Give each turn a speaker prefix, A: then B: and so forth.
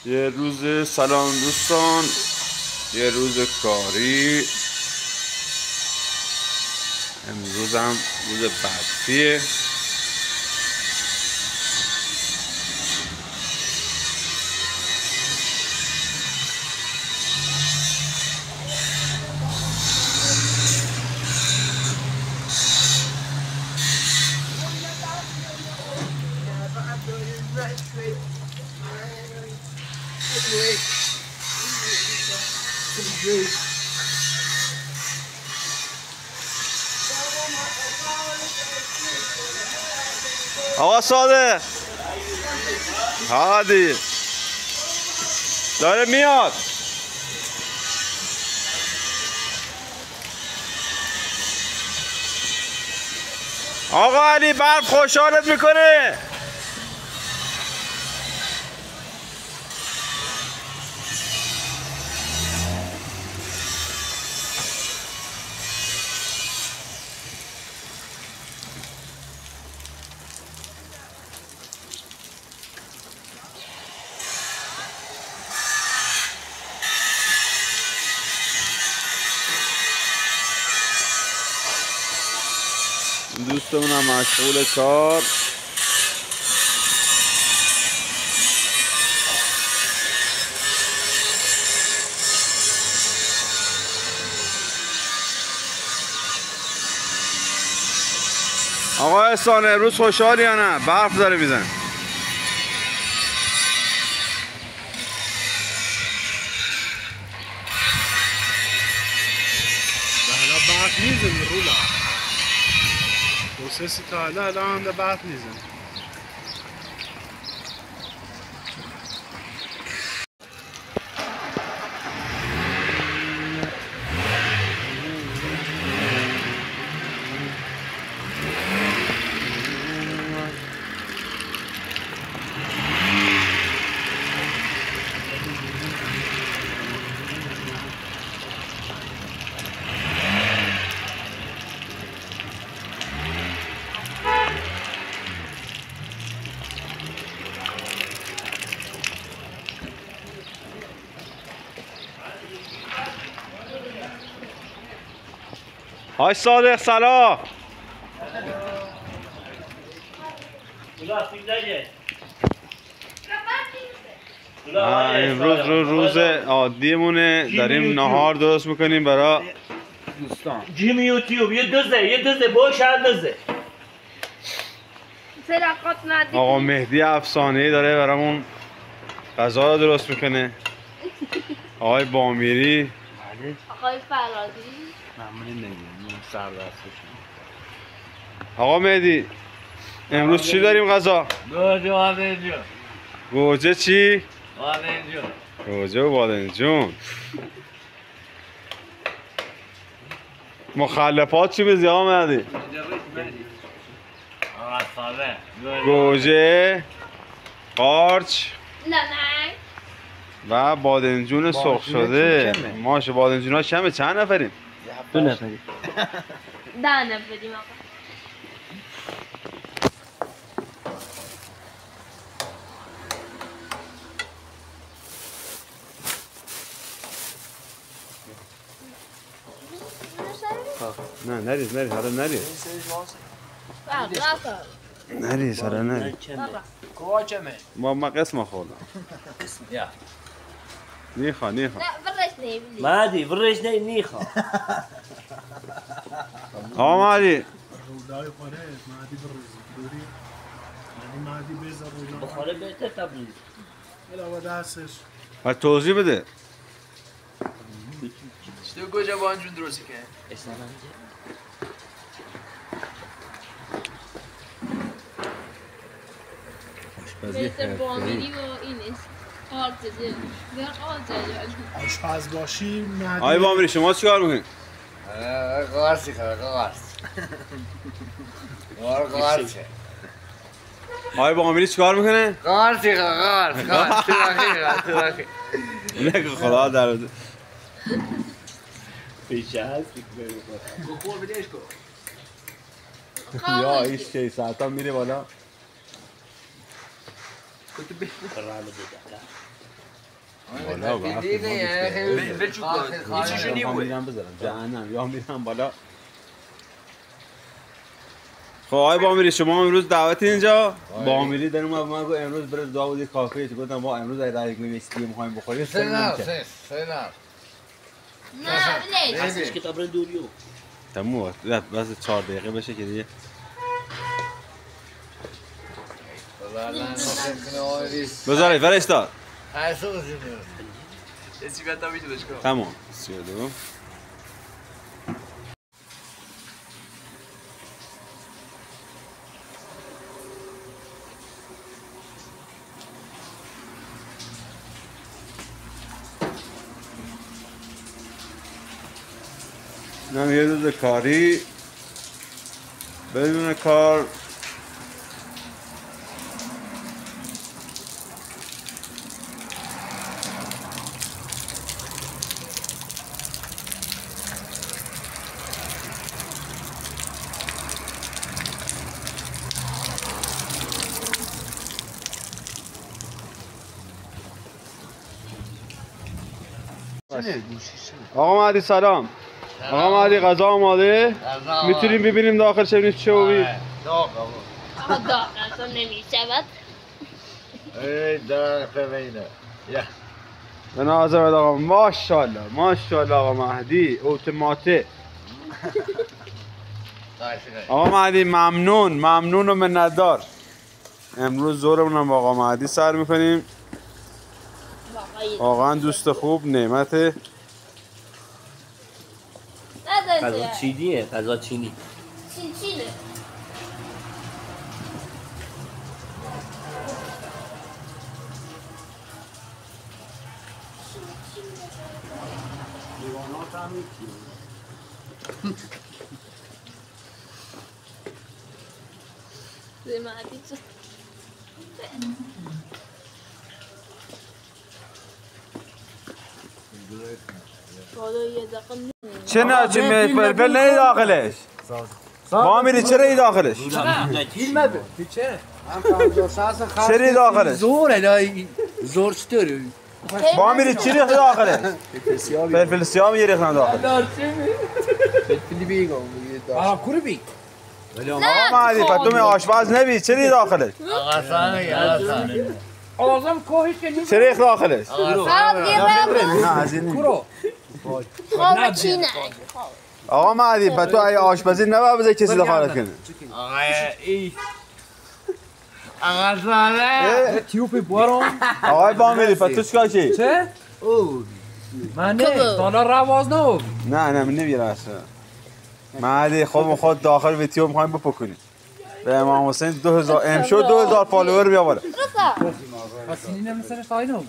A: یه روز سلام دوستان، یه روز کاری. امروز هم روز برفیه. آقا صادق هادی داره میاد. آقا علی برف خوشحالت میکنه. دوستمون هم مشغول کار. آقا احسان امروز خوشحالی یا نه؟ برف داره میزنه.
B: برف میزنه رولا وسسی تا الان ده برف میزنه.
A: های صادق سلام. امروز روز عادیمونه، داریم نهار درست میکنیم برای دوستان.
C: جیم یوتیوب یه دوزه باشه دوزه.
A: آقا مهدی افسانه‌ای داره برامون غذا رو درست میکنه. آقای بامیری،
D: آقای فرادی،
B: ممنون نگیم سر دستشون.
A: آقا مهدی امروز چی داریم غذا؟
C: گوجه و بادنجون.
A: گوجه چی؟
C: بادنجون.
A: گوجه و بادنجون. مخلفات چی بزی آقا مهدی؟ گوجه، قارچ و بادنجون سرخ شده. ماشه بادنجون ها کمه. چند نفریم؟
C: 2 نفری.
D: 10 نفریم آقا.
A: نه نریز حالا نریز نریز حالا نریز. ما قسمه خوردم. نیخوا
D: لا برش نیم.
C: مادی ورش نیخوا.
A: آقا مهدی
B: رودای خوره مادی بروز دوری یعنی مادی بزر رولا
C: بخوره بهتر تبلیغ.
B: علاوه دستش
A: و توضیح بده.
E: چطور گوجه بادنجون درستی که؟
D: مثل بامیری و اینش قارچه
B: آشپز باشی مهدی.
A: آقای بامیری شما چی کار میکنید؟
E: قارچی
A: آقای بامیری چی کار میکنه؟
E: قارچی
A: نگه خدا در بده.
C: پیشه هست
E: بخور بدهش کن.
A: یا این 6 ساعت هم میره بالا. میرم بذارم جهنم یا میرم بالا. خب آقای بامیری شما امروز دعوت اینجا بامیری در اومد من گفت امروز برو داوودی کافه گفتم ما امروز رای گوی مسکی میخوایم بخوریم
E: سلام
D: نه بلیش
C: هستش کتاب دوریو
A: تموم بس 4 دقیقه بشه که دیگه بذاری فرشتاد تمام 32 اینم یه روز کاری بدون کار آقا مهدی سلام. آقا مهدی غذا آماده؟ میتونیم ببینیم داخلش ببینیم چه بودی؟
D: آقا داغ اصلا نمیشود.
A: به نظر آقا ماشاءالله ماشاءالله آقا مهدی اتوماته. آقا مهدی ممنون و منتدار. امروز زورمون با آقا مهدی سر میکنیم. واقعا دوست خوب نعمته.
C: غذا چینیه غذا چینی
D: چینه
A: چه نه چه فلفل نه داخلش؟ بامیری چرا داخلش؟ چرا داخلش؟
E: زور چطوری؟
A: بامیری چی ریخت داخلش؟ فلفل سیاه میریختن داخل. آقا مهدی پس تو آشپز نبی چرا داخلش؟
F: آزم کوهی که نیست
A: چرا ریخت داخلش؟
D: نه
A: از این
D: خواب چینه
A: آقا مهدی پس تو ای آشپزی نباید بذاری کسی دخالت کنه.
F: آقا زاله تیوپی بارم
A: آقای بامیری پس تو چیکار چی؟
F: چه؟ من نه تالا رواز نه
A: نه من نمیره اصلا. مهدی خود داخل ویدیو میخوایم بپکنیم. به امام حسین 2000 امشو 2000 فالوور بیا بالا.
F: پس اینی نمیسرش تایی نه